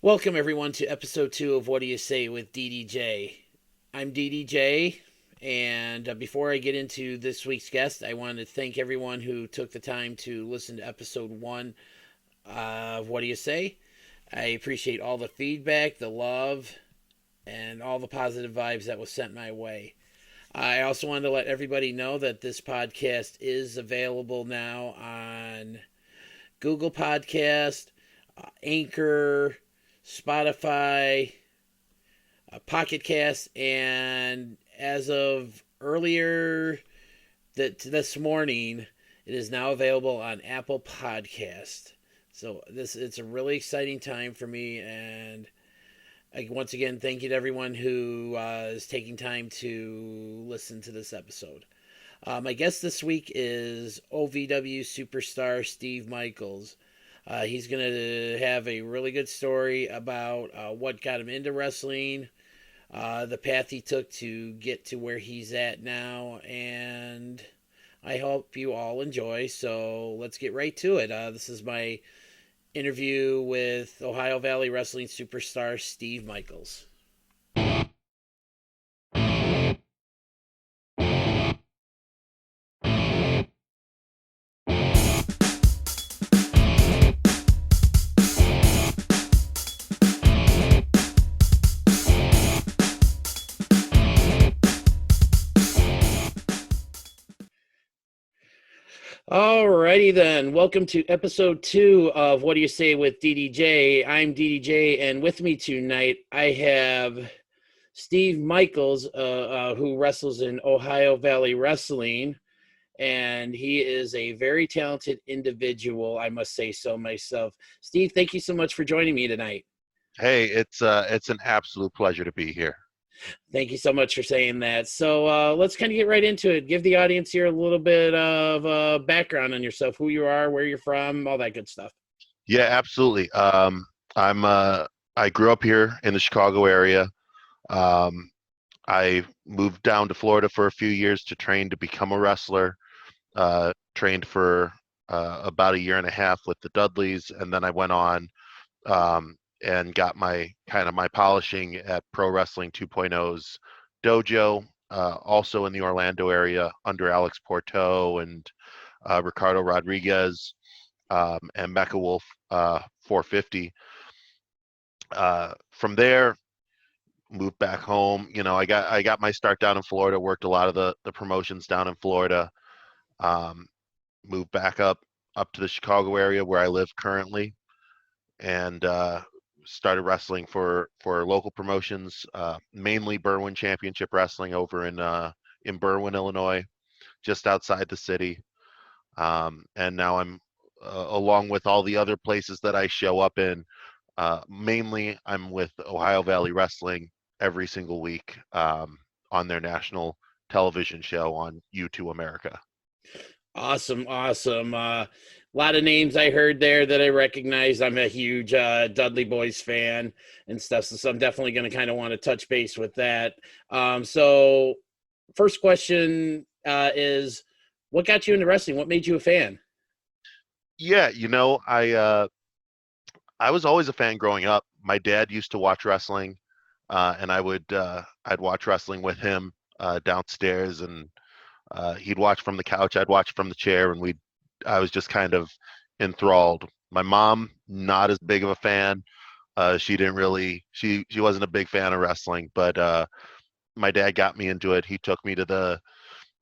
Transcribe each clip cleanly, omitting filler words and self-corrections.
Welcome, everyone, to episode 2 of What Do You Say with DDJ. I'm DDJ, and before I get into this week's guest, I want to thank everyone who took the time to listen to episode 1 of What Do You Say. I appreciate all the feedback, the love, and all the positive vibes that was sent my way. I also wanted to let everybody know that this podcast is available now on Google Podcast, Anchor, Spotify, Pocket Cast, and as of earlier this morning, it is now available on Apple Podcast. So it's a really exciting time for me, and once again, thank you to everyone who is taking time to listen to this episode. My guest this week is OVW superstar Steve Michaels. He's going to have a really good story about what got him into wrestling, the path he took to get to where he's at now, and I hope you all enjoy. So let's get right to it. This is my interview with Ohio Valley Wrestling superstar Steve Michaels. Alrighty then. Welcome to episode 2 of What Do You Say with DDJ. I'm DDJ, and with me tonight I have Steve Michaels, who wrestles in Ohio Valley Wrestling, and he is a very talented individual. I must say so myself. Steve, thank you so much for joining me tonight. Hey, it's an absolute pleasure to be here. Thank you so much for saying that. So let's kind of get right into it. Give the audience here a little bit of background on yourself, who you are, where you're from, all that good stuff. Yeah, absolutely. I grew up here in the Chicago area. Um, I moved down to Florida for a few years to train to become a wrestler. Trained for about a year and a half with the Dudleys, and then I went on and got my polishing at Pro Wrestling 2.0's dojo, also in the Orlando area under Alex Porto and Ricardo Rodriguez, and Mecha Wolf 450. From there, moved back home. I got my start down in Florida. Worked a lot of the promotions down in Florida. Um, Moved back up to the Chicago area where I live currently, and started wrestling for local promotions, mainly Berwyn Championship Wrestling over in Berwyn, Illinois, just outside the city. And now I'm along with all the other places that I show up in. Mainly, I'm with Ohio Valley Wrestling every single week on their national television show on U2 America. Awesome, awesome. A lot of names I heard there that I recognize. I'm a huge Dudley Boys fan and stuff, so I'm definitely going to kind of want to touch base with that. So, first question is, what got you into wrestling? What made you a fan? Yeah, I was always a fan growing up. My dad used to watch wrestling, and I'd watch wrestling with him downstairs, and he'd watch from the couch, I'd watch from the chair, and I was just kind of enthralled. My mom, not as big of a fan. She didn't really, she wasn't a big fan of wrestling, but my dad got me into it. He took me to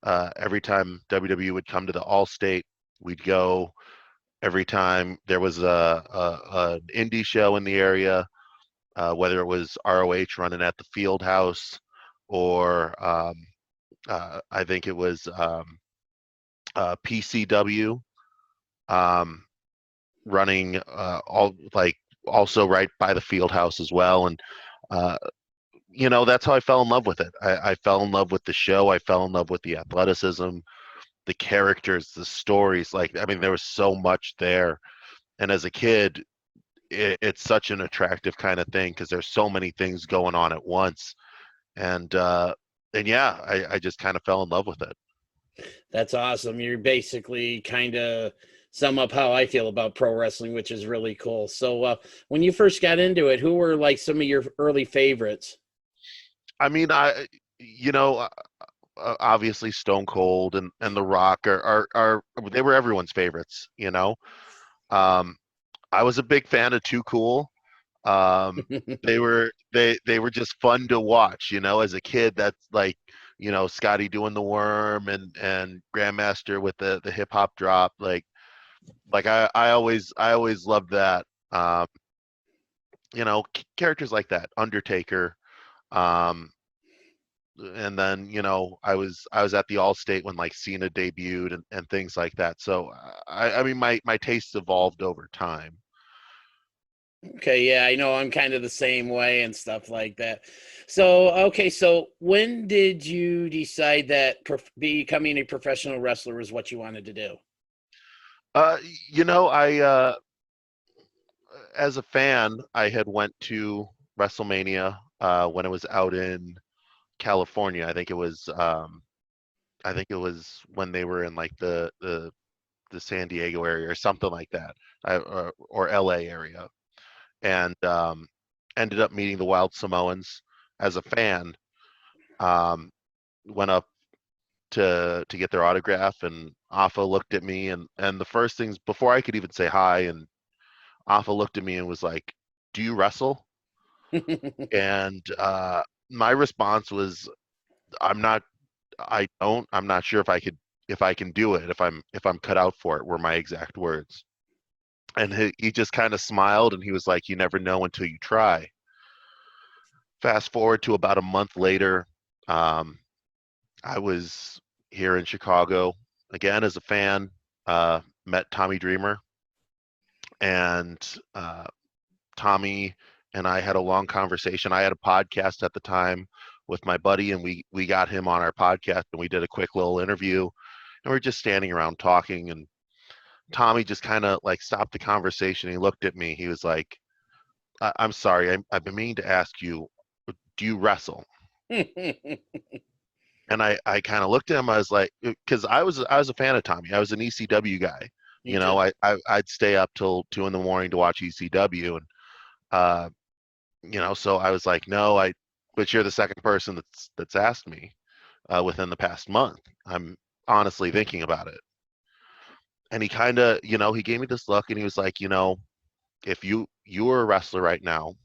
every time WWE would come to the All-State, we'd go. Every time there was an indie show in the area, whether it was ROH running at the Field House, or I think it was PCW um, running all like also right by the Field House as well, and uh, that's how I fell in love with it. I fell in love with the show. I fell in love with the athleticism, the characters, the stories. Like, I mean, there was so much there, and as a kid, it's such an attractive kind of thing because there's so many things going on at once, and yeah, I just kind of fell in love with it. That's awesome. You're basically kind of sum up how I feel about pro wrestling, which is really cool. So, when you first got into it, who were like some of your early favorites? I mean, you know, obviously Stone Cold and The Rock are they were everyone's favorites, you know. Um, I was a big fan of Too Cool. Um, they were just fun to watch, you know, as a kid. That's like, you know, Scotty doing the worm and Grandmaster with the hip hop drop. Like I always loved that. Um, you know, characters like that, Undertaker. Um, and then you know I was at the Allstate when like Cena debuted and things like that. So I mean my tastes evolved over time. Okay, yeah, I know I'm kind of the same way and stuff like that. So, okay, so when did you decide that becoming a professional wrestler was what you wanted to do? Uh, you know, as a fan, I had went to WrestleMania when it was out in California. I think it was when they were in like the San Diego area or something like that, or LA area, and ended up meeting the Wild Samoans as a fan. Um, Went up to get their autograph, and Afa looked at me, and the first things before I could even say hi, and Afa looked at me and was like, "Do you wrestle?" And my response was, "I'm not. I don't. I'm not sure if I can do it. If I'm cut out for it." Were my exact words. And he just kind of smiled and he was like, "You never know until you try." Fast forward to about a month later, um, I was here in Chicago again as a fan. Met Tommy Dreamer, and Tommy and I had a long conversation. I had a podcast at the time with my buddy, and we got him on our podcast, and we did a quick little interview, and we are just standing around talking, and Tommy just kind of like stopped the conversation. He looked at me. He was like, I'm sorry, I've been meaning to ask you, do you wrestle?" And I kind of looked at him. I was like, because I was a fan of Tommy. I was an ECW guy. Me You know, too. I'd stay up till 2 in the morning to watch ECW, and uh, you know, so I was like, no, but you're the second person that's asked me within the past month. I'm honestly thinking about it. And he kind of, you know, he gave me this look, and he was like, you know, if you were a wrestler right now,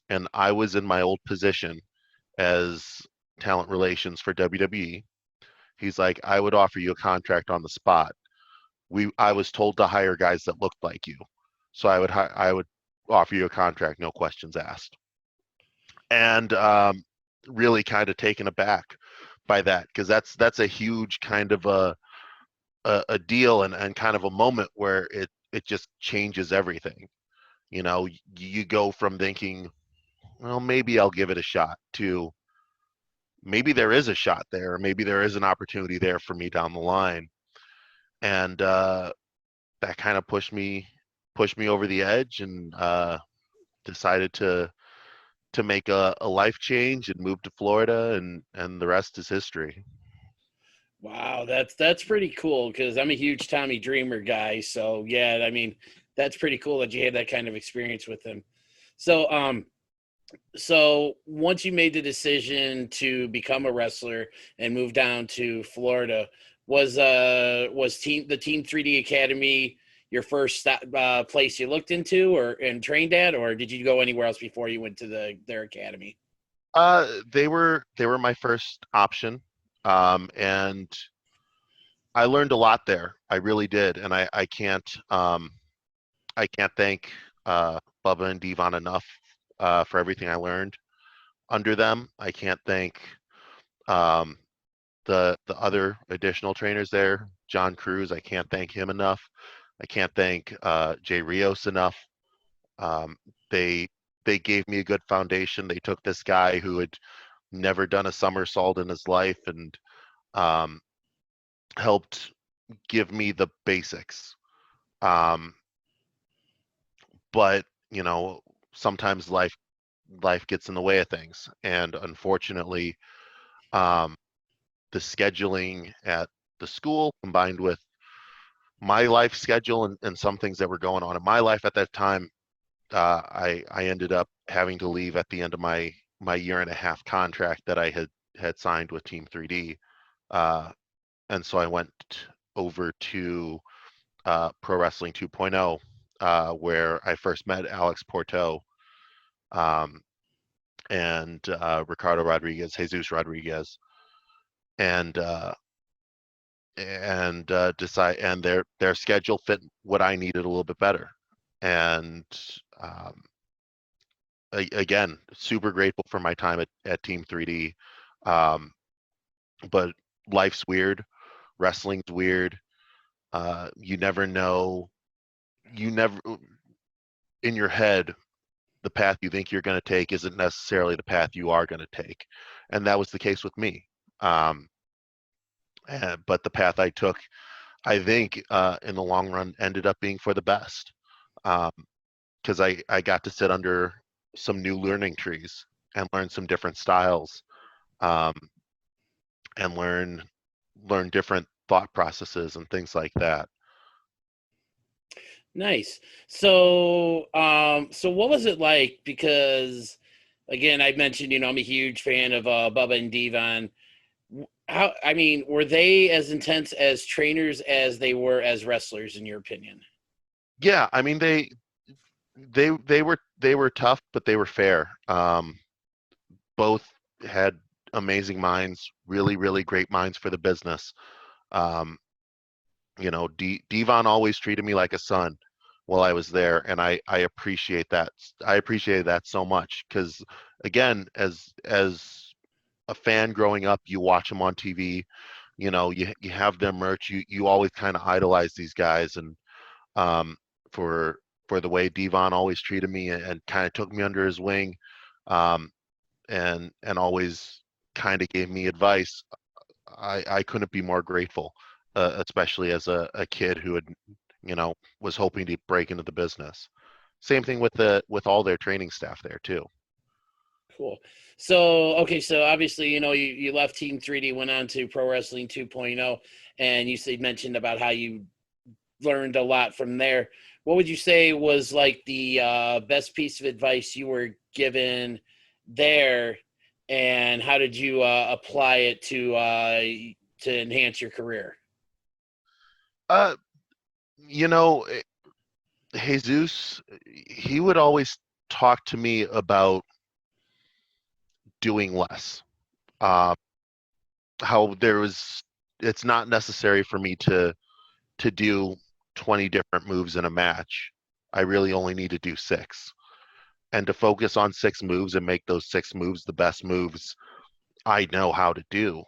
and I was in my old position as talent relations for WWE, he's like, I would offer you a contract on the spot. I was told to hire guys that looked like you, so I would offer you a contract, no questions asked. And really kind of taken aback by that, because that's a huge kind of a deal, and kind of a moment where it just changes everything. You know, you go from thinking, well, maybe I'll give it a shot, to maybe there is a shot there, or maybe there is an opportunity there for me down the line. And that kind of pushed me over the edge, and decided to make a life change and move to Florida, and the rest is history. Wow, that's pretty cool because I'm a huge Tommy Dreamer guy. So yeah, I mean, that's pretty cool that you had that kind of experience with him. So so once you made the decision to become a wrestler and move down to Florida, was Team 3D Academy your first place you looked into or and trained at, or did you go anywhere else before you went to their academy? They were my first option, and I learned a lot there. I really did, and I can't thank Bubba and Devon enough for everything I learned under them. I can't thank um, the other additional trainers there, John Cruz. I can't thank him enough. I can't thank Jay Rios enough. Um, they they gave me a good foundation. They took this guy who had never done a somersault in his life, and um, helped give me the basics. Um, but you know, sometimes life gets in the way of things, and unfortunately, um, the scheduling at the school combined with my life schedule and some things that were going on in my life at that time, I ended up having to leave at the end of my year and a half contract that I had signed with Team 3D, and so I went over to Pro Wrestling 2.0, where I first met Alex Porto, um, and Ricardo Rodriguez, Jesus Rodriguez, and decide, and their schedule fit what I needed a little bit better, and um, again, super grateful for my time at Team 3D. Um, but life's weird, wrestling's weird. You never know. You never, in your head, the path you think you're going to take isn't necessarily the path you are going to take, and that was the case with me. Um, but the path I took, I think, in the long run, ended up being for the best, because I got to sit under some new learning trees and learn some different styles, um, and learn different thought processes and things like that. Nice. So, so what was it like? Because, again, I mentioned, I'm a huge fan of Bubba and Devon. How, I mean, were they as intense as trainers as they were as wrestlers, in your opinion? Yeah, I mean they were tough, but they were fair. Both had amazing minds, really really great minds for the business. Um, Devon always treated me like a son while I was there, and I appreciate that. I appreciated that so much because, again, as a fan growing up, you watch them on TV. You have their merch. You always kind of idolize these guys, and um, for the way Devon always treated me and kind of took me under his wing, um, and always kind of gave me advice. I couldn't be more grateful, especially as a kid who had, was hoping to break into the business. Same thing with all their training staff there too. Cool. So, okay, so obviously, you left Team 3D, went on to Pro Wrestling 2.0, and mentioned about how you learned a lot from there. What would you say was like the best piece of advice you were given there, and how did you apply it to enhance your career? Uh, you know, Jesus, he would always talk to me about doing less. Uh, how it's not necessary for me to do 20 different moves in a match. I really only need to do 6. And to focus on 6 moves and make those 6 moves the best moves I know how to do,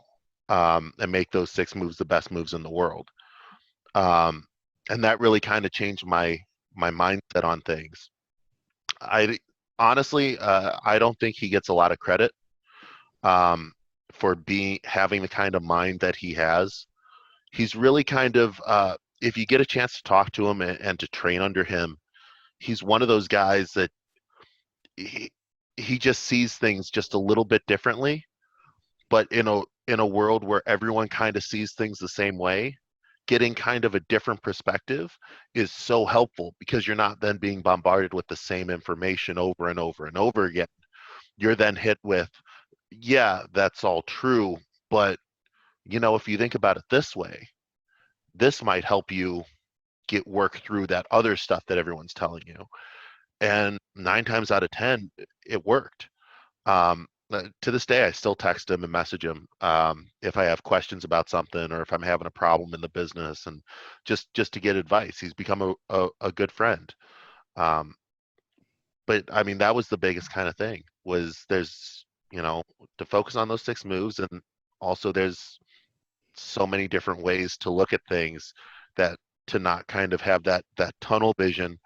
and make those 6 moves the best moves in the world. Um, and that really kind of changed my mindset on things. I honestly, I don't think he gets a lot of credit, um, for having the kind of mind that he has. He's really kind of, if you get a chance to talk to him and to train under him, he's one of those guys that he, he just sees things just a little bit differently, but in a world where everyone kind of sees things the same way, getting kind of a different perspective is so helpful because you're not then being bombarded with the same information over and over and over again. You're then hit with, yeah, that's all true, but if you think about it this way, this might help you get work through that other stuff that everyone's telling you. And 9 times out of 10, it worked. To this day, I still text him and message him, if I have questions about something or if I'm having a problem in the business, and just to get advice. He's become a good friend. Um, but I mean, that was the biggest kind of thing, was there's, to focus on those 6 moves, and also there's so many different ways to look at things, that to not kind of have that tunnel vision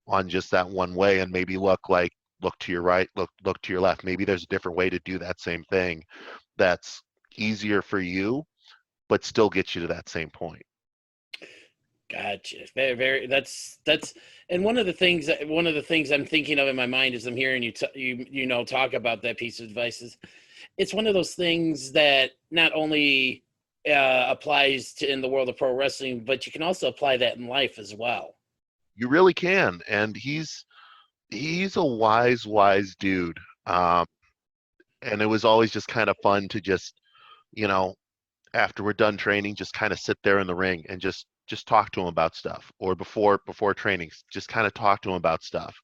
on just that one way, and maybe look to your right, look to your left. Maybe there's a different way to do that same thing that's easier for you, but still gets you to that same point. Gotcha. Very, very. That's. And one of the things I'm thinking of in my mind as I'm hearing you talk about that piece of advice is, it's one of those things that not only applies to in the world of pro wrestling, but you can also apply that in life as well. You really can, and he's a wise dude. And it was always just kind of fun to just, you know, after we're done training, just kind of sit there in the ring and just talk to him about stuff, or before trainings, just kind of talk to him about stuff.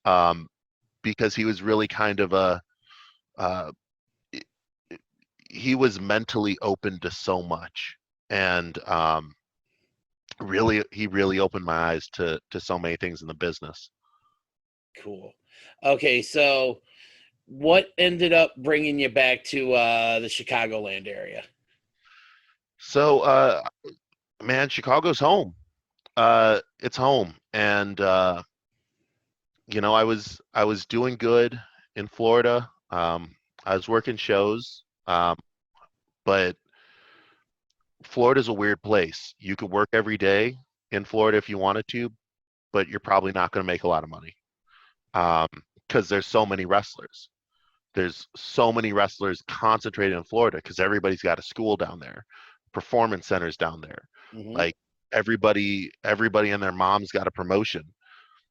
Um, because he was really kind of a uh, he was mentally open to so much, and really he really opened my eyes to so many things in the business. Cool. Okay, so what ended up bringing you back to the Chicagoland area? So man, Chicago's home. It's home, and I was doing good in Florida. I was working shows, but Florida's a weird place. You could work every day in Florida if you wanted to, but you're probably not going to make a lot of money, because there's so many wrestlers. There's so many wrestlers concentrated in Florida because everybody's got a school down there, performance centers down there. Mm-hmm. Like everybody and their mom's got a promotion.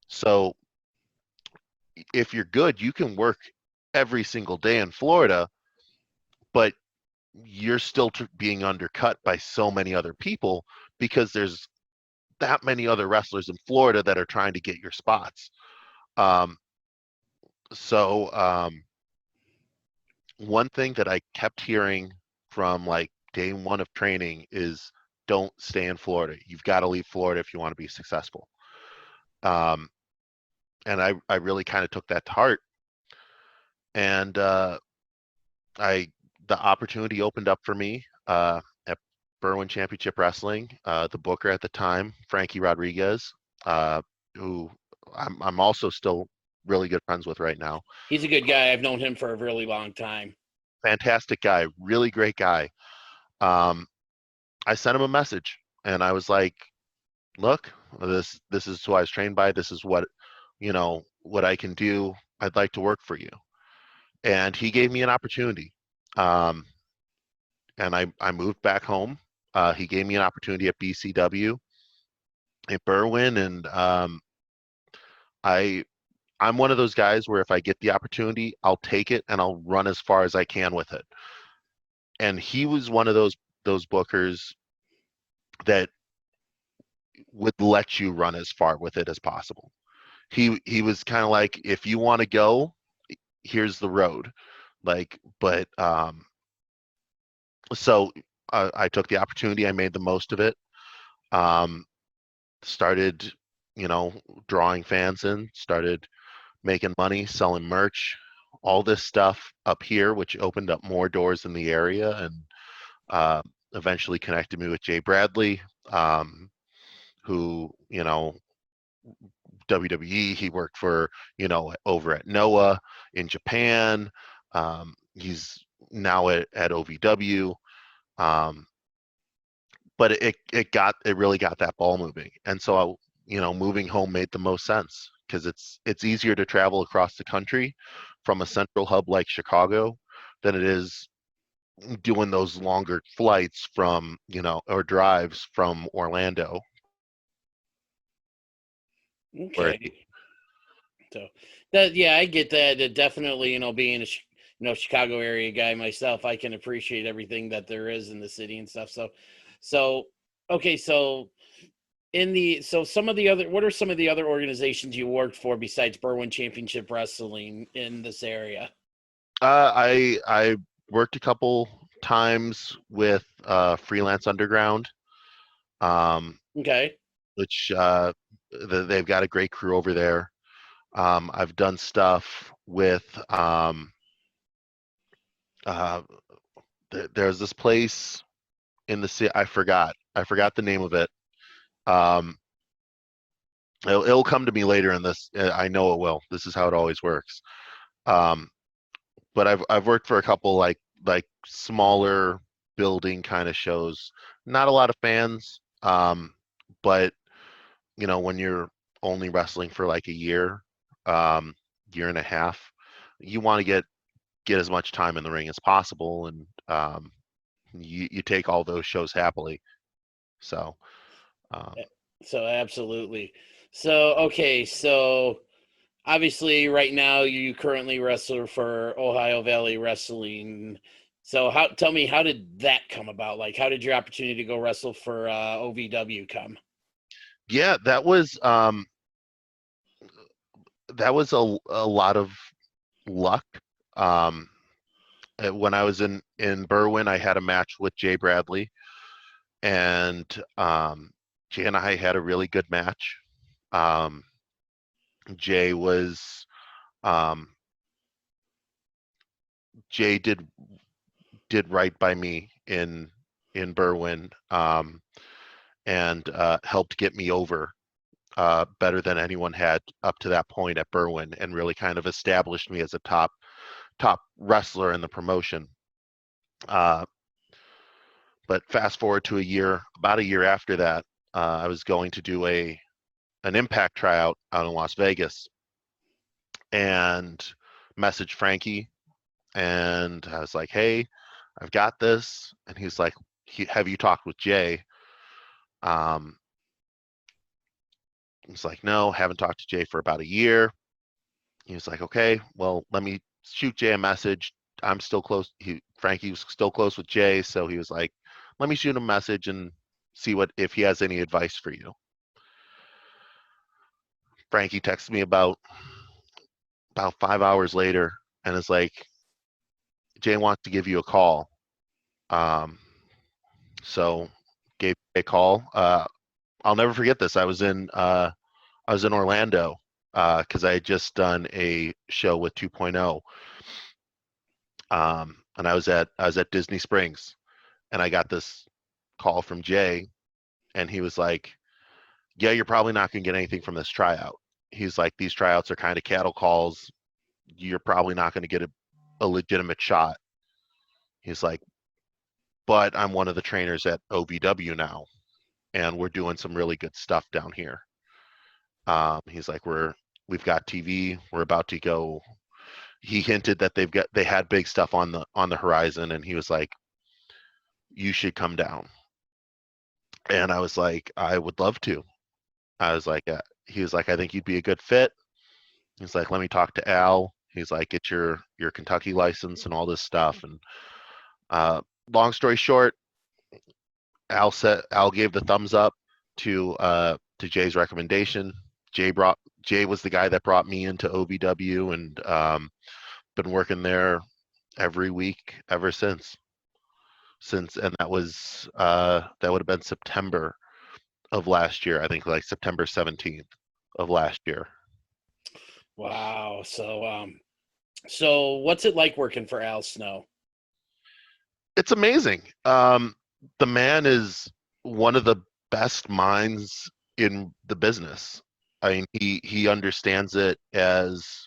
So if you're good, you can work every single day in Florida, but you're still being undercut by so many other people because there's that many other wrestlers in Florida that are trying to get your spots. Um, so one thing that I kept hearing from like day one of training is don't stay in Florida. You've got to leave Florida if you want to be successful. Um, and I really kind of took that to heart. And I the opportunity opened up for me at Berwyn Championship Wrestling. The booker at the time, Frankie Rodriguez, who I'm also still really good friends with right now. He's a good guy. I've known him for a really long time. Fantastic guy, really great guy. Um, I sent him a message and I was like, "Look, this is who I was trained by. This is what I can do. I'd like to work for you." And he gave me an opportunity. Um, and I moved back home. He gave me an opportunity at BCW at Berwyn, and I I'm one of those guys where if I get the opportunity, I'll take it and I'll run as far as I can with it. And he was one of those bookers that would let you run as far with it as possible. He was kind of like, if you want to go, here's the road. Like, but so I took the opportunity. I made the most of it. Um, Started, drawing fans in. Started making money, selling merch, all this stuff up here, which opened up more doors in the area, and uh, eventually connected me with Jay Bradley, who, WWE. He worked for, over at Noah in Japan. He's now at OVW. Um, but it really got that ball moving, and so moving home made the most sense because it's easier to travel across the country from a central hub like Chicago than it is doing those longer flights from or drives from Orlando. Where Okay. So that, yeah, I get that. Definitely, being a Chicago area guy myself, I can appreciate everything that there is in the city and stuff. So okay, so some of the other, what are some of the other organizations you worked for besides Berwyn Championship Wrestling in this area? I worked a couple times with Freelance Underground, um, Okay. which they've got a great crew over there. I've done stuff with uh, there's this place in the city. I forgot the name of it. Um, it'll come to me later in this. I know it will. This is how it always works. Um, but I've worked for a couple like smaller building kind of shows. Not a lot of fans, but when you're only wrestling for like a year, year and a half, you want to get as much time in the ring as possible, and you take all those shows happily. So um, So absolutely. So okay, so obviously right now you currently wrestle for Ohio Valley Wrestling. So how tell me, how did that come about? Like, how did your opportunity to go wrestle for OVW come? yeah, that was a lot of luck. Um, when I was in Berwyn, I had a match with Jay Bradley, and Jay and I had a really good match. Um, Jay was um, Jay did right by me in Berwyn, and helped get me over better than anyone had up to that point at Berwyn, and really kind of established me as a top wrestler in the promotion. Uh, but fast forward to about a year after that, I was going to do an Impact tryout out in Las Vegas, and messaged Frankie, and I was like, "Hey, I've got this," and he's like, "Have you talked with Jay?" Um, he's like, "No, haven't talked to Jay for about a year." He was like, "Okay, well, let me shoot Jay a message. I'm still close." Frankie was still close with Jay, so he was like, "Let me shoot him a message and see what if he has any advice for you." Frankie texted me about 5 hours later and is like, "Jay wants to give you a call." Um, so gave a call. I'll never forget this. I was in Orlando because I had just done a show with 2.0, and I was at Disney Springs, and I got this call from Jay, and he was like, "Yeah, you're probably not going to get anything from this tryout." He's like, "These tryouts are kind of cattle calls. You're probably not going to get a legitimate shot." He's like, "But I'm one of the trainers at OVW now, and we're doing some really good stuff down here." He's like, we've got TV. We're about to go. He hinted that they had big stuff on the horizon, and he was like, "You should come down." And I was like, "I would love to." I was like, he was like, "I think you'd be a good fit." He's like, "Let me talk to Al." He's like, "Get your Kentucky license and all this stuff." And uh, long story short, Al gave the thumbs up to Jay's recommendation. Jay was the guy that brought me into OVW, and been working there every week ever since. And that would have been September of last year. I think like September 17th of last year. Wow. So what's it like working for Al Snow? It's amazing. The man is one of the best minds in the business. I mean, he understands it as.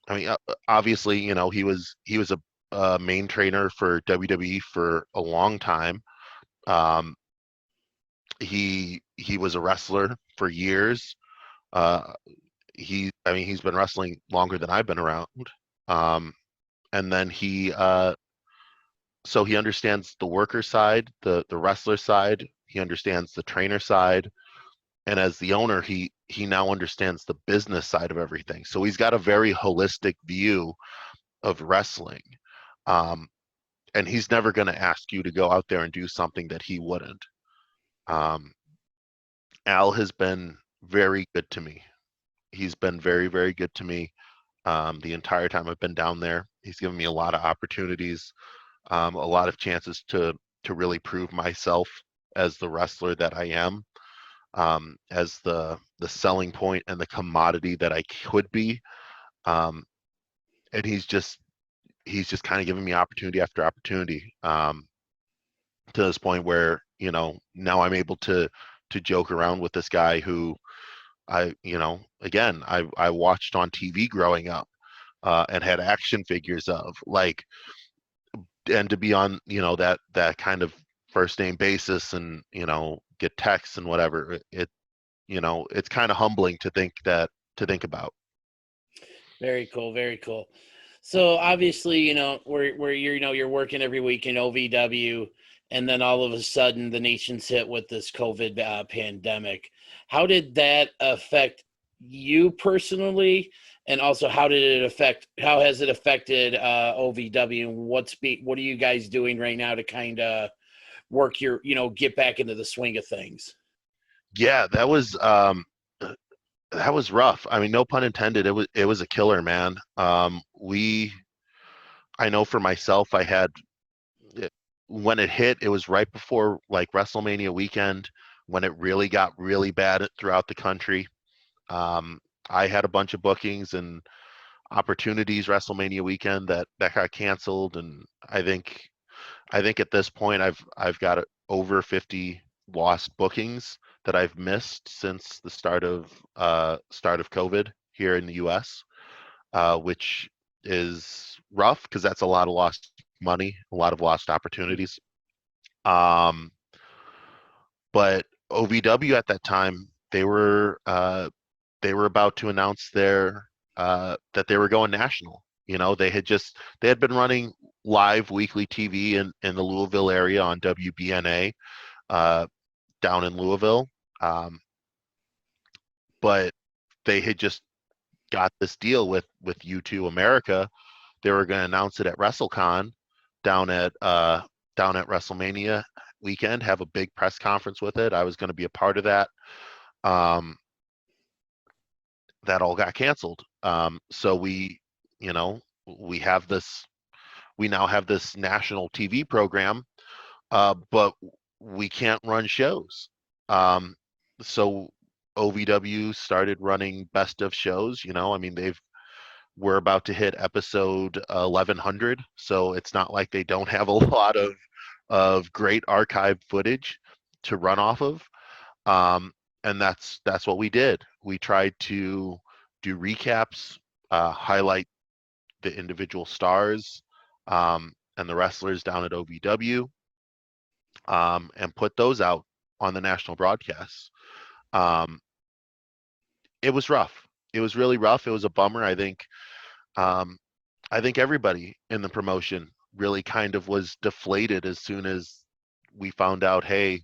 I mean, obviously, he was a main trainer for WWE for a long time. Um, he was a wrestler for years. Uh, I mean, he's been wrestling longer than I've been around. Um, and then so he understands the worker side, the wrestler side. He understands the trainer side, and as the owner, he now understands the business side of everything. So he's got a very holistic view of wrestling. Um, and he's never going to ask you to go out there and do something that he wouldn't. Um, Al has been very good to me. He's been very, very good to me the entire time I've been down there. He's given me a lot of opportunities, a lot of chances to really prove myself as the wrestler that I am, as the selling point and the commodity that I could be. Um, and he's just kind of giving me opportunity after opportunity, to this point where now I'm able to joke around with this guy who again, I watched on TV growing up, and had action figures of, like, and to be on that kind of first name basis, and get texts and whatever, it's kind of humbling to think about. Very cool, very cool. So obviously, where you're working every week in OVW, and then all of a sudden the nation's hit with this COVID pandemic. How did that affect you personally? And also, how has it affected OVW? And what are you guys doing right now to kind of get back into the swing of things? Yeah, that was rough. I mean, no pun intended. It was a killer, man. I know for myself, it, when it hit, it was right before like WrestleMania weekend when it really got really bad throughout the country. Um, I had a bunch of bookings and opportunities WrestleMania weekend that got canceled, and I think at this point I've got over 50 lost bookings that I've missed since the start of COVID here in the U.S., which is rough because that's a lot of lost money, a lot of lost opportunities. Um, but OVW at that time, they were about to announce that they were going national. You know, they had been running live weekly TV in the Louisville area on WBNA uh, down in Louisville, um, but they had just got this deal with U2 America. They were going to announce it at WrestleCon down at uh, down at WrestleMania weekend, have a big press conference with it. I was going to be a part of that. Um, that all got canceled. So you know, we have this, we now have this national TV program, but we can't run shows. Um, so OVW started running best of shows. You know, I mean, we're about to hit episode 1100, so it's not like they don't have a lot of great archive footage to run off of. Um, and that's what we did. We tried to do recaps, highlight the individual stars and the wrestlers down at OVW, and put those out on the national broadcasts. Um, it was rough. It was really rough. It was a bummer. Um, I think everybody in the promotion really kind of was deflated as soon as we found out, hey,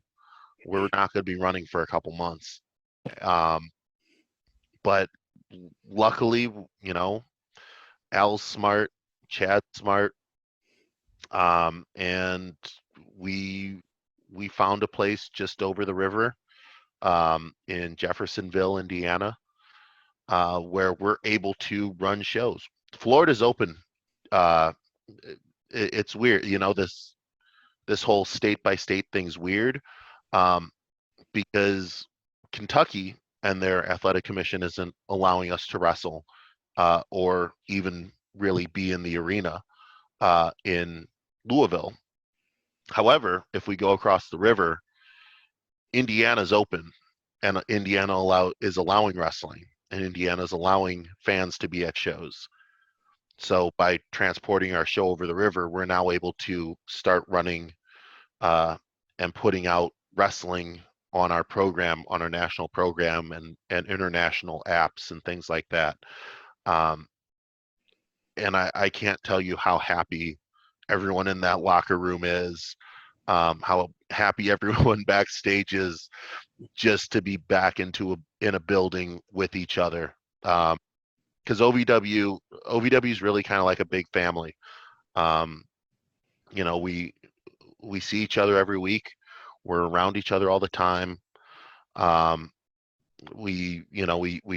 we're not going to be running for a couple months. Um, but luckily, you know, Al's smart, Chad's smart, and we we found a place just over the river in Jeffersonville, Indiana, where we're able to run shows. Florida's open. Uh, it's weird, you know, this whole state by state thing's weird, um, because Kentucky and their athletic commission isn't allowing us to wrestle or even really be in the arena in Louisville. However, if we go across the river, Indiana's open, and is allowing wrestling, and Indiana's allowing fans to be at shows. So by transporting our show over the river, we're now able to start running uh, and putting out wrestling on our program, on our national program, and international apps and things like that. Um, and I can't tell you how happy everyone in that locker room is, how happy everyone backstage is just to be back in a building with each other. Because OVW is really kind of like a big family. Um, you know, we see each other every week. We're around each other all the time. Um, we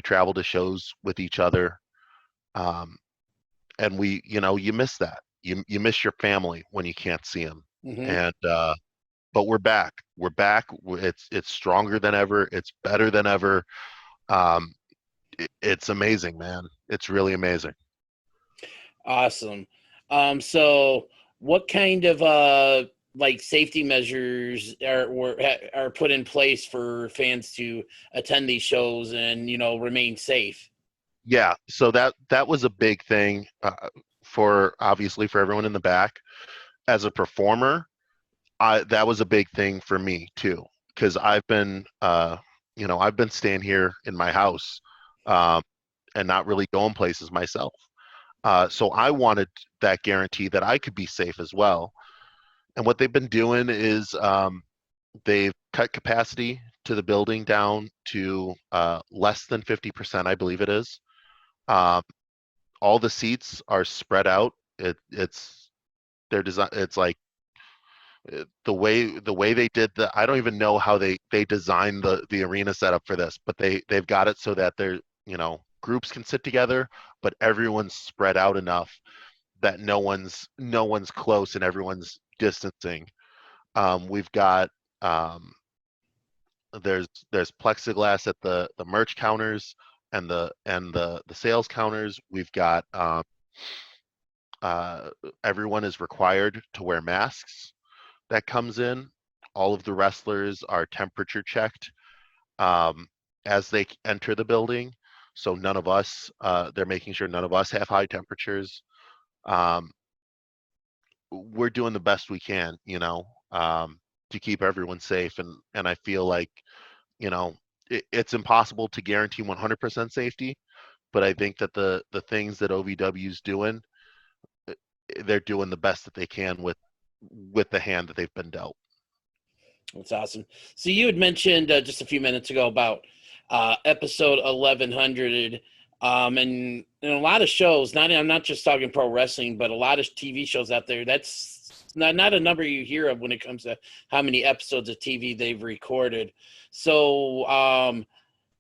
travel to shows with each other, um, and you miss that. You miss your family when you can't see them. Mm-hmm. And but we're back. We're back. It's stronger than ever. It's better than ever. Um, it's amazing, man. It's really amazing. Awesome. So what kind of like safety measures are put in place for fans to attend these shows and remain safe? Yeah. So that was a big thing for obviously for everyone in the back. As a performer, that was a big thing for me too, because I've been staying here in my house um, and not really going places myself. So I wanted that guarantee that I could be safe as well. And what they've been doing is they've cut capacity to the building down to less than 50%, I believe it is. Um, all the seats are spread out. It's their design. It's like the way they did the. I don't even know how they designed the arena setup for this, but they've got it so that they're groups can sit together, but everyone's spread out enough that no one's close and everyone's distancing. We've got um, there's plexiglass at the merch counters and the sales counters. We've got uh, everyone is required to wear masks that comes in. All of the wrestlers are temperature checked um, as they enter the building. So none of us, they're making sure none of us have high temperatures. Um, we're doing the best we can, to keep everyone safe. And I feel like, it's impossible to guarantee 100% safety, but I think that the things that OVW is doing, uh, they're doing the best that they can with the hand that they've been dealt. That's awesome. So you had mentioned just a few minutes ago about episode 1100, and in a lot of shows. I'm not just talking pro wrestling, but a lot of TV shows out there. That's not a number you hear of when it comes to how many episodes of TV they've recorded. So,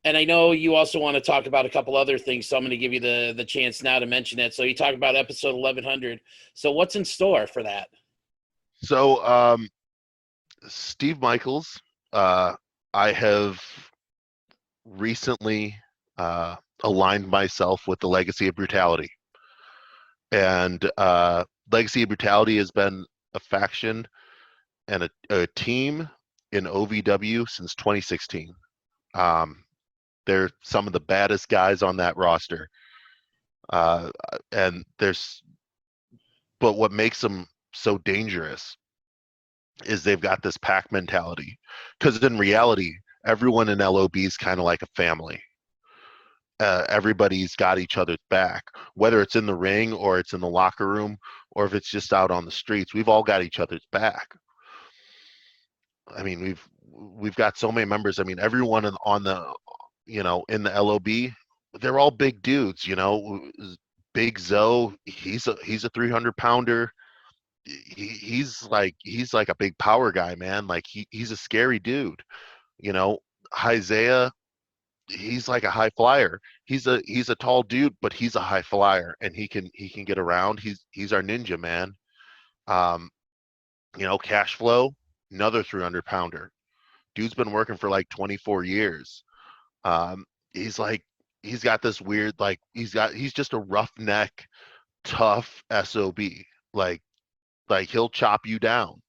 and I know you also want to talk about a couple other things, so I'm going to give you the chance now to mention that. So you talk about episode 1100. So what's in store for that? So Steve Michaels, uh, I have recently aligned myself with the Legacy of Brutality, and Legacy of Brutality has been a faction and a team in OVW since 2016. Um, they're some of the baddest guys on that roster, uh, and but what makes them so dangerous is they've got this pack mentality. Because in reality, everyone in LOB is kind of like a family. Everybody's got each other's back, whether it's in the ring or it's in the locker room or if it's just out on the streets. We've all got each other's back. I mean, we've got so many members. I mean, everyone on the in the LOB, they're all big dudes. Big Zoe, he's a 300-pounder. He's like a big power guy, man. Like he's a scary dude. You know, Isaiah, he's like a high flyer. He's a tall dude, but he's a high flyer, and he can get around. He's our ninja, man. Um, Cash Flow, another 300-pounder. Dude's been working for like 24 years. Um, he's like he's got this weird he's just a roughneck, tough SOB. Like he'll chop you down.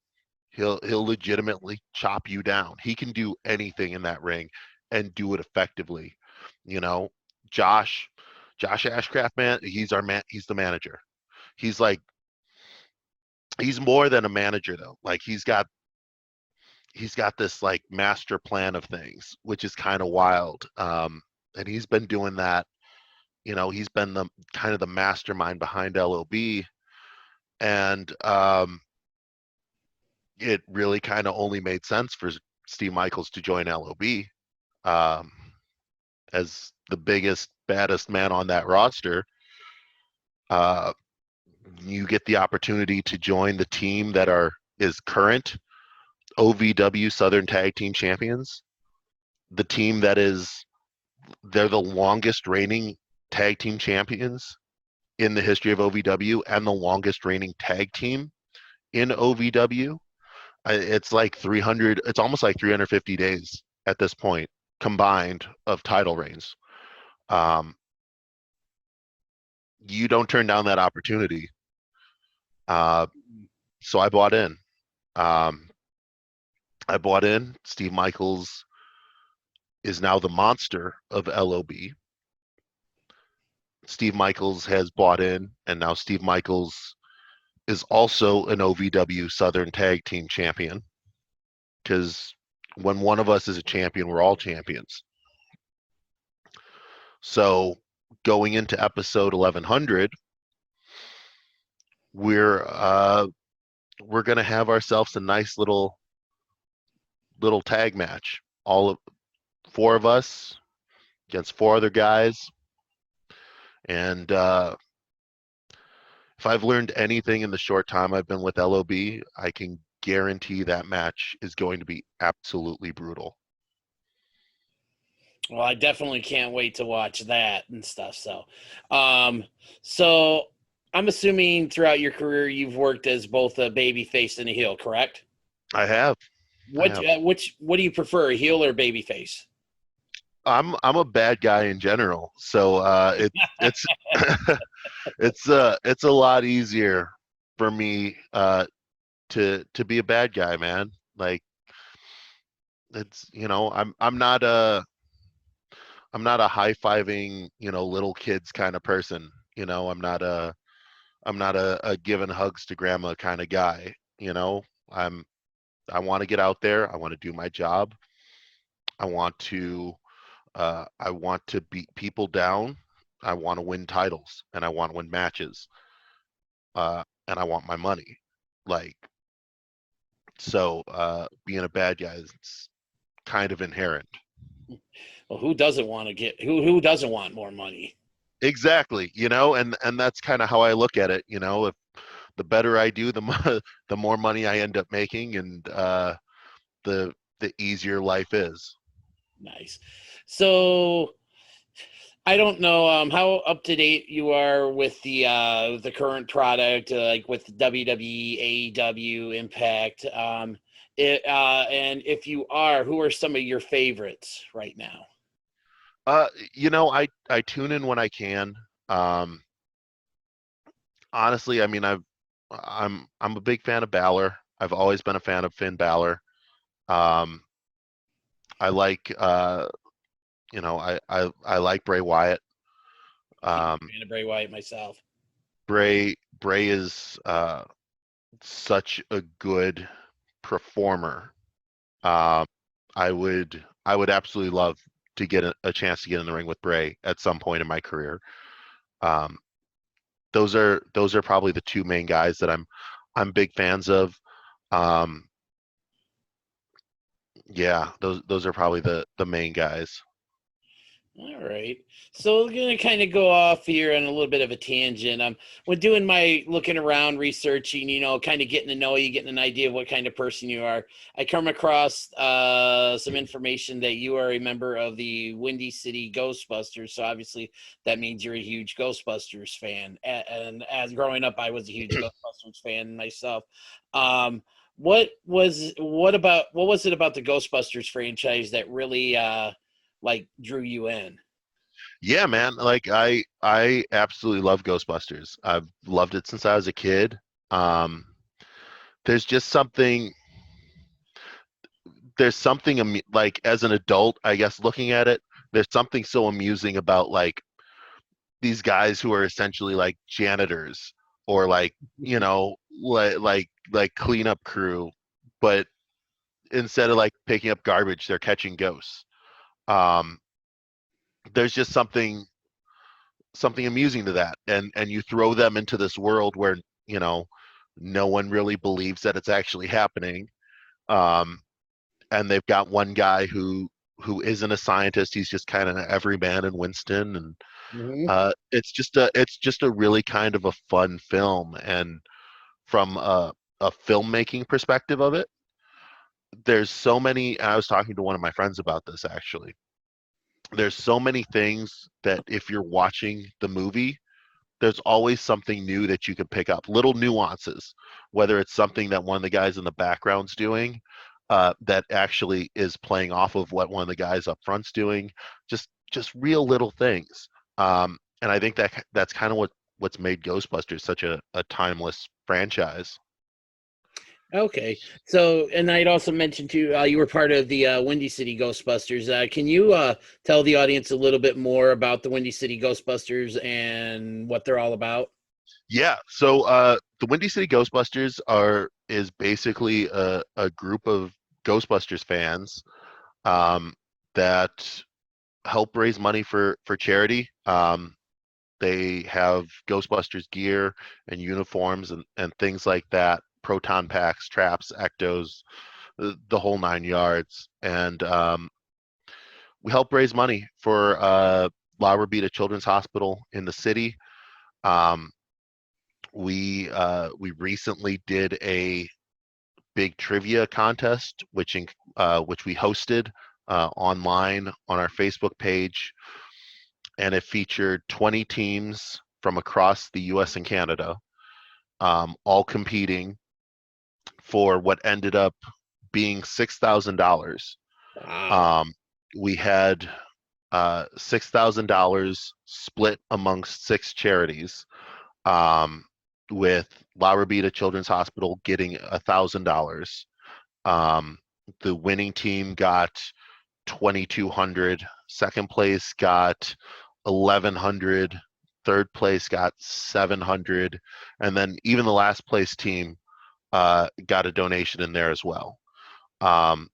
He'll legitimately chop you down. He can do anything in that ring and do it effectively. You know, Josh, Josh Ashcraft, man, he's our man. He's the manager. He's like he's more than a manager though. Like he's got this like master plan of things, which is kind of wild. And he's been doing that. He's been the kind of the mastermind behind LOB, and it really kind of only made sense for Steve Michaels to join LOB um, as the biggest, baddest man on that roster. Uh, you get the opportunity to join the team that is current OVW Southern Tag Team Champions, the team they're the longest reigning tag team champions in the history of OVW and the longest reigning tag team in OVW. It's like 300. It's almost like 350 days at this point combined of title reigns. Um, you don't turn down that opportunity. Uh, so I bought in. Um, I bought in. Steve Michaels is now the monster of LOB. Steve Michaels has bought in, and now Steve Michaels is also an OVW Southern Tag Team Champion. Because when one of us is a champion, we're all champions. So going into episode 1100, we're we're gonna have ourselves a nice little tag match. All of four of us against four other guys, and if I've learned anything in the short time I've been with LOB, I can guarantee that match is going to be absolutely brutal. Well, I definitely can't wait to watch that and stuff. Um, so I'm assuming throughout your career you've worked as both a baby face and a heel, correct? I have. I What have. what do you prefer, a heel or baby face? I'm a bad guy in general, so it's it's a lot easier for me to be a bad guy, man. Like it's I'm not a high fiving little kids kind of person. I'm not a giving hugs to grandma kind of guy. I'm I want to get out there. I want to do my job. I want to I want to beat people down. I want to win titles and I want to win matches. And I want my money. Like being a bad guy is kind of inherent. Well, who doesn't want to get who doesn't want more money? Exactly, and that's kind of how I look at it. If the better I do, the more money I end up making, and the easier life is. Nice. So I don't know how up to date you are with the current product, like with WWE, AEW, Impact. And if you are, who are some of your favorites right now? I tune in when I can. Um, Honestly, I mean, I'm a big fan of Balor. I've always been a fan of Finn Balor. Um, I like I like Bray Wyatt. Huge Um, fan of Bray Wyatt myself. Bray is such a good performer. Um, I would absolutely love to get a chance to get in the ring with Bray at some point in my career. Um, those are probably the two main guys that I'm big fans of. Um, yeah, those are probably the main guys. All right. So we're going to kind of go off here on a little bit of a tangent. When doing my looking around, researching, kind of getting to know you, getting an idea of what kind of person you are, I come across some information that you are a member of the Windy City Ghostbusters. So obviously that means you're a huge Ghostbusters fan. And as growing up, I was a huge Ghostbusters fan myself. What was it about the Ghostbusters franchise that really like drew you in? Yeah, man. Like I absolutely love Ghostbusters. I've loved it since I was a kid. Um, there's just something like as an adult, I guess looking at it, there's something so amusing about like these guys who are essentially like janitors or like, like cleanup crew, but instead of like picking up garbage, they're catching ghosts. Um, there's just something amusing to that, and you throw them into this world where you know no one really believes that it's actually happening. um and they've got one guy who isn't a scientist. He's just kind of an everyman in Winston, and Mhm. it's just a really kind of a fun film. And from a filmmaking perspective of it, there's so many. I was talking to one of my friends about this actually. There's so many things that if you're watching the movie, there's always something new that you can pick up, little nuances, whether it's something that one of the guys in the background's doing, that actually is playing off of what one of the guys up front's doing, just real little things. And I think that's kind of what's made Ghostbusters such a timeless franchise. Okay. So, and I'd also mentioned too, you were part of the Windy City Ghostbusters. Can you tell the audience a little bit more about the Windy City Ghostbusters and what they're all about? Yeah, so the Windy City Ghostbusters is basically a group of Ghostbusters fans, um, that help raise money for charity. They have Ghostbusters gear and uniforms and things like that. proton packs, traps, ectos, the whole 9 yards. And we help raise money for La Rabida Children's Hospital in the city. Um, we recently did a big trivia contest, which we hosted online on our Facebook page, and it featured 20 teams from across the U.S. and Canada, all competing for what ended up being $6,000. Wow. Um, we had $6,000 split amongst 6 charities, um, with La Rabida Children's Hospital getting $1,000. The winning team got 2,200. Second place got 1,100. Third place got 700, and then even the last place team got a donation in there as well. Um,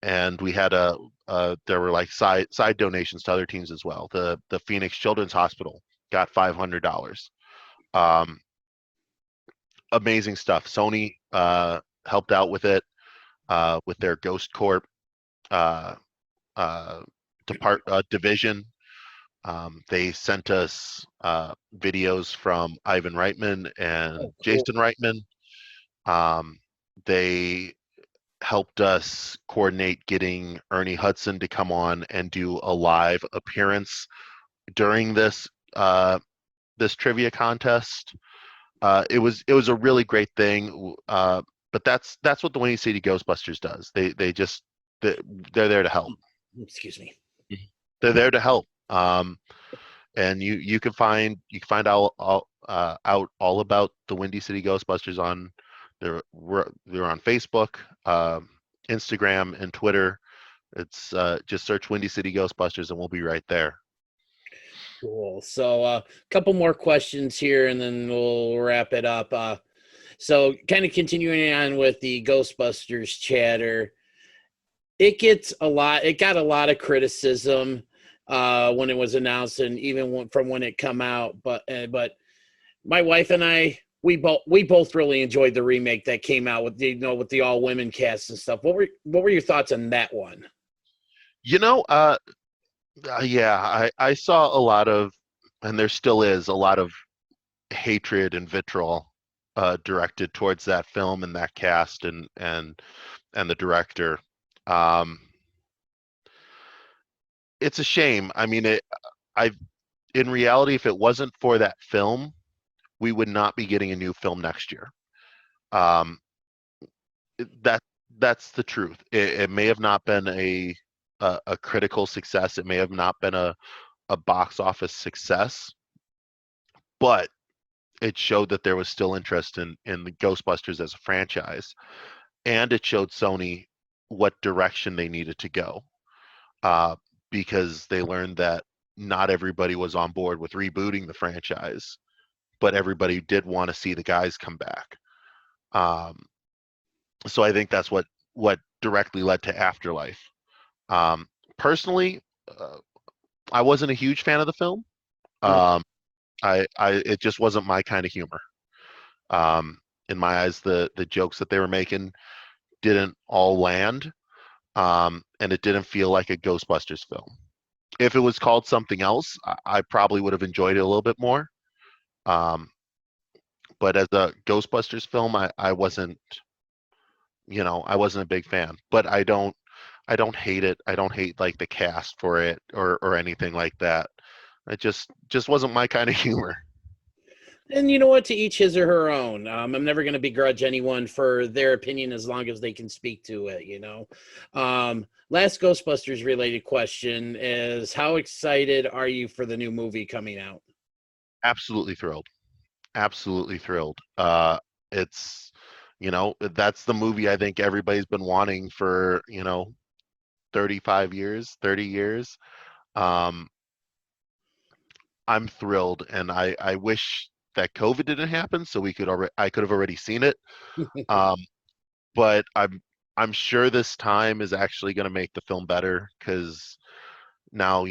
and we had there were like side donations to other teams as well. The Phoenix Children's Hospital got $500. Um, Amazing stuff. Sony helped out with it with their Ghost Corp uh, uh, division. They sent us videos from Ivan Reitman and Oh, cool. Jason Reitman. They helped us coordinate getting Ernie Hudson to come on and do a live appearance during this trivia contest. It was a really great thing. But that's what the Windy City Ghostbusters does. They're there to help. Excuse me. They're there to help. And you can find out all about the Windy City Ghostbusters on they're on Facebook, Instagram, and Twitter. It's just search Windy City Ghostbusters and we'll be right there. Cool. So a couple more questions here, and then we'll wrap it up. So kind of continuing on with the Ghostbusters chatter, it got a lot of criticism when it was announced, and even from when it come out. But my wife and I, we both really enjoyed the remake that came out with with the all women cast and stuff. What were your thoughts on that one? Yeah, I saw a lot of, and there still is a lot of hatred and vitriol directed towards that film and that cast and the director. Um, it's a shame. I mean, in reality, if it wasn't for that film, we would not be getting a new film next year. Um, that's the truth. It may have not been a critical success. It may have not been a box office success, but it showed that there was still interest in the Ghostbusters as a franchise, and it showed Sony what direction they needed to go, because they learned that not everybody was on board with rebooting the franchise, but everybody did want to see the guys come back. So I think that's what directly led to Afterlife. Personally, I wasn't a huge fan of the film. It just wasn't my kind of humor. In my eyes, the jokes that they were making didn't all land, and it didn't feel like a Ghostbusters film. If it was called something else, I probably would have enjoyed it a little bit more. But as a Ghostbusters film, I wasn't, I wasn't a big fan. But I don't hate it. I don't hate like the cast for it or anything like that. It just wasn't my kind of humor. And you know what? To each his or her own. I'm never going to begrudge anyone for their opinion as long as they can speak to it. Last Ghostbusters related question is: how excited are you for the new movie coming out? Absolutely thrilled. Absolutely thrilled. It's that's the movie I think everybody's been wanting for 35 years, 30 years. Um, I'm thrilled, and I wish that COVID didn't happen so I could have already seen it. Um, but I'm sure this time is actually going to make the film better, because now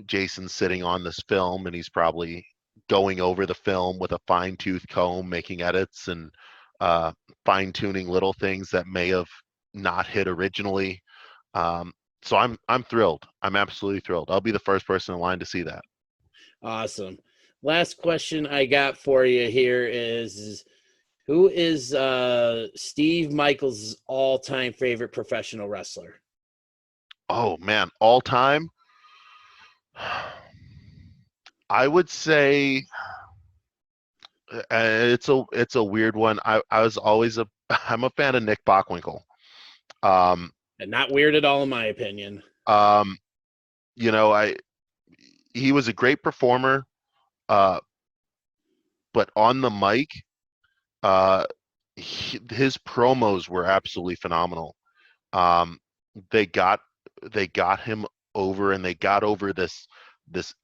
Jason's sitting on this film and he's probably going over the film with a fine-tooth comb, making edits and uh, fine tuning little things that may have not hit originally. Um, so I'm thrilled. I'm absolutely thrilled. I'll be the first person in line to see that. Awesome. Last question I got for you here is who is Steve Michaels' all-time favorite professional wrestler? Oh man, all time. I would say it's a weird one. I was always a I'm a fan of Nick Bockwinkel. Um, And not weird at all, in my opinion. um, I he was a great performer, uh, but on the mic, uh, his promos were absolutely phenomenal. Um, they got they got him over, and they got over this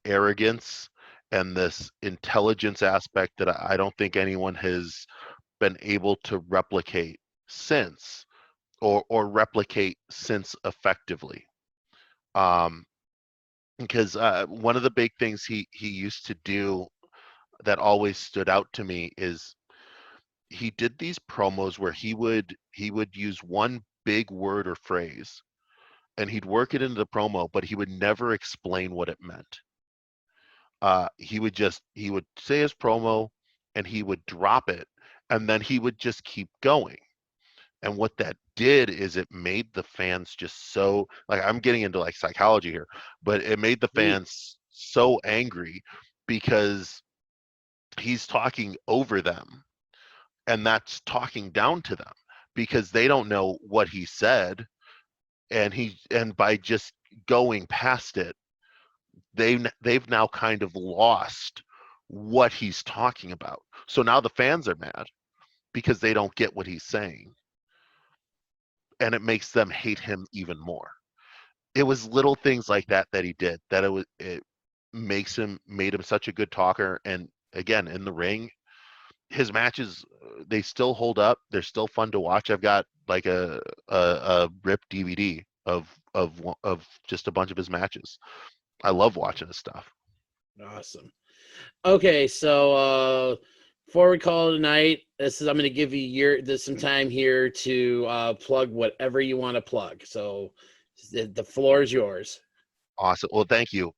arrogance and this intelligence aspect that I don't think anyone has been able to replicate since, or replicate since effectively. Um, because one of the big things he used to do that always stood out to me is he did these promos where he would use one big word or phrase, and he'd work it into the promo, but he would never explain what it meant. He would say his promo, and he would drop it, and then he would just keep going. And what that did is it made the fans just so, like, I'm getting into like psychology here, but it made the Neat. fans so angry because he's talking over them, and that's talking down to them because they don't know what he said, and by just going past it, they've now kind of lost what he's talking about. So now the fans are mad because they don't get what he's saying, and it makes them hate him even more. It was little things like that that he did that it made him such a good talker. And again, in the ring, his matches, they still hold up. They're still fun to watch. I've got like a ripped DVD of just a bunch of his matches. I love watching his stuff. Awesome. Okay, so before we call it a night, I'm going to give you some time here to plug whatever you want to plug. So the floor is yours. Awesome. Well, thank you.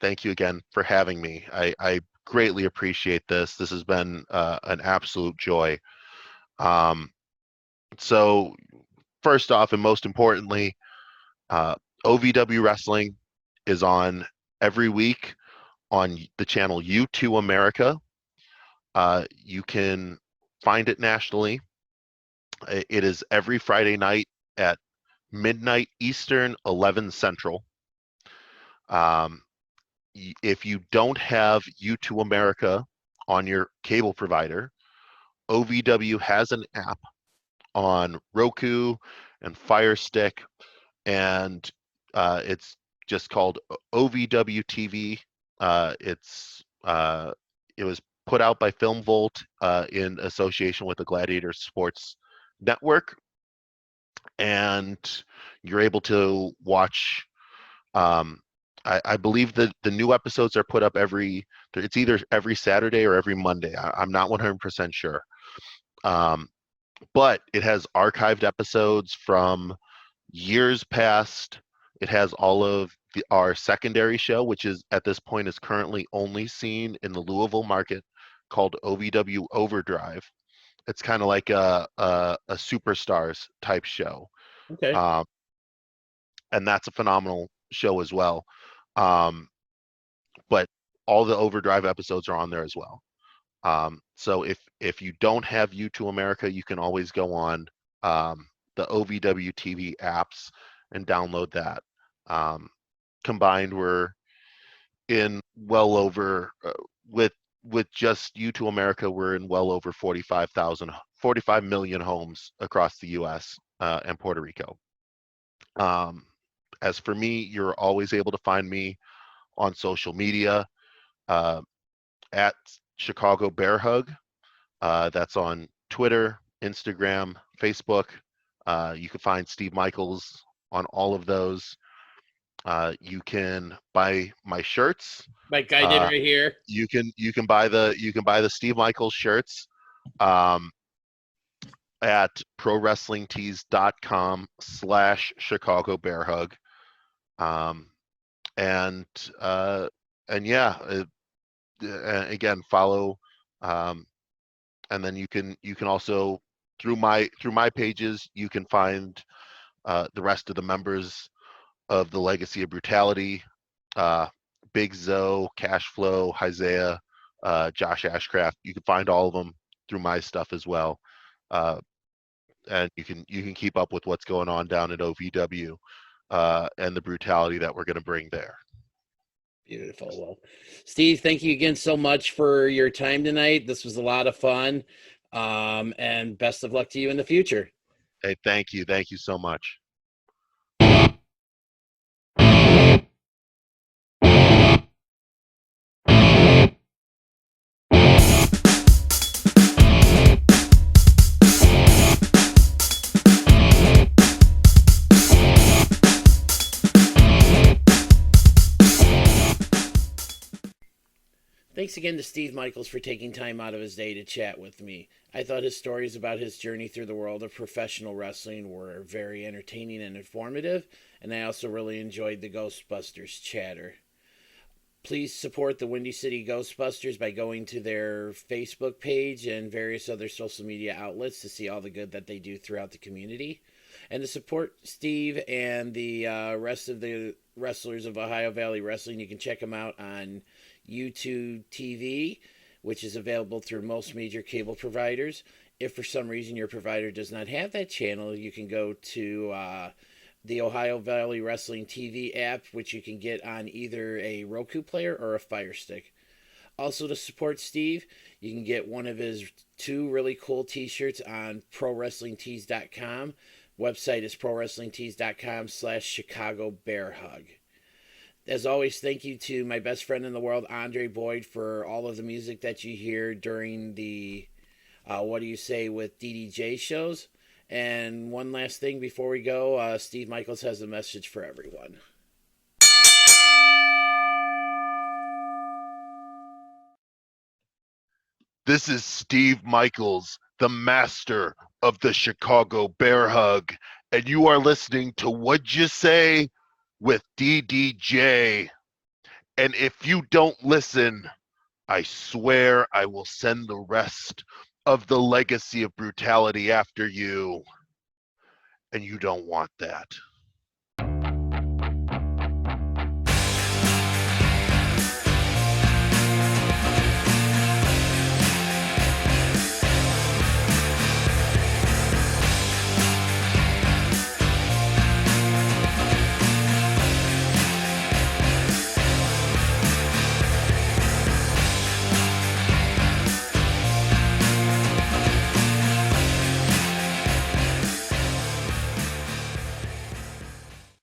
Thank you again for having me. I greatly appreciate this. This has been an absolute joy. Um, so first off, and most importantly, uh, OVW Wrestling is on every week on the channel U2 America. You can find it nationally. It is every Friday night at midnight Eastern, 11 Central. Um, if you don't have U2 America on your cable provider, OVW has an app on Roku and Fire Stick, and it's just called OVW TV. It was put out by Film Volt in association with the Gladiator Sports Network, and you're able to watch. Um, I believe that the new episodes are put up it's either every Saturday or every Monday. I'm not 100% sure. Um, but it has archived episodes from years past. It has all of our secondary show, which is at this point is currently only seen in the Louisville market, called OVW Overdrive. It's kind of like a superstars type show, Okay. um, and that's a phenomenal show as well. Um, but all the Overdrive episodes are on there as well. So if you don't have U2 America, you can always go on the OVW TV apps and download that. Um, Combined, we're in well over with just U2 America, we're in well over 45 million homes across the U.S. And Puerto Rico. Um, as for me, you're always able to find me on social media uh, at Chicago Bear Hug. That's on Twitter, Instagram, Facebook. You can find Steve Michaels on all of those. You can buy my shirts. Like I did Uh, right here. you can buy the Steve Michaels shirts. Um, at prowrestlingtees.com/Chicago Bear Hug. And yeah, again, follow, and then you can also through my pages you can find the rest of the members of the Legacy of Brutality, Big Zoe, Cashflow, Isaiah, Josh Ashcraft. You can find all of them through my stuff as well, and you can keep up with what's going on down at OVW and the brutality that we're going to bring there. Beautiful. Well, Steve, thank you again so much for your time tonight. This was a lot of fun, and best of luck to you in the future. Hey, thank you so much. Thanks again to Steve Michaels for taking time out of his day to chat with me. I thought his stories about his journey through the world of professional wrestling were very entertaining and informative, and I also really enjoyed the Ghostbusters chatter. Please support the Windy City Ghostbusters by going to their Facebook page and various other social media outlets to see all the good that they do throughout the community. And to support Steve and the rest of the wrestlers of Ohio Valley Wrestling, you can check them out on YouTube TV, which is available through most major cable providers. If for some reason your provider does not have that channel, you can go to the Ohio Valley Wrestling TV app, which you can get on either a Roku player or a Fire Stick. Also, to support Steve, you can get one of his 2 really cool t-shirts on prowrestlingtees.com. Website is prowrestlingtees.com/Chicago Bear Hug. As always, thank you to my best friend in the world, Andre Boyd, for all of the music that you hear during the What Do You Say with DDJ shows. And one last thing before we go, Steve Michaels has a message for everyone. This is Steve Michaels, the master of the Chicago Bear Hug, and you are listening to What'd You Say with DDJ. And if you don't listen, I swear I will send the rest of the Legacy of Brutality after you. And you don't want that.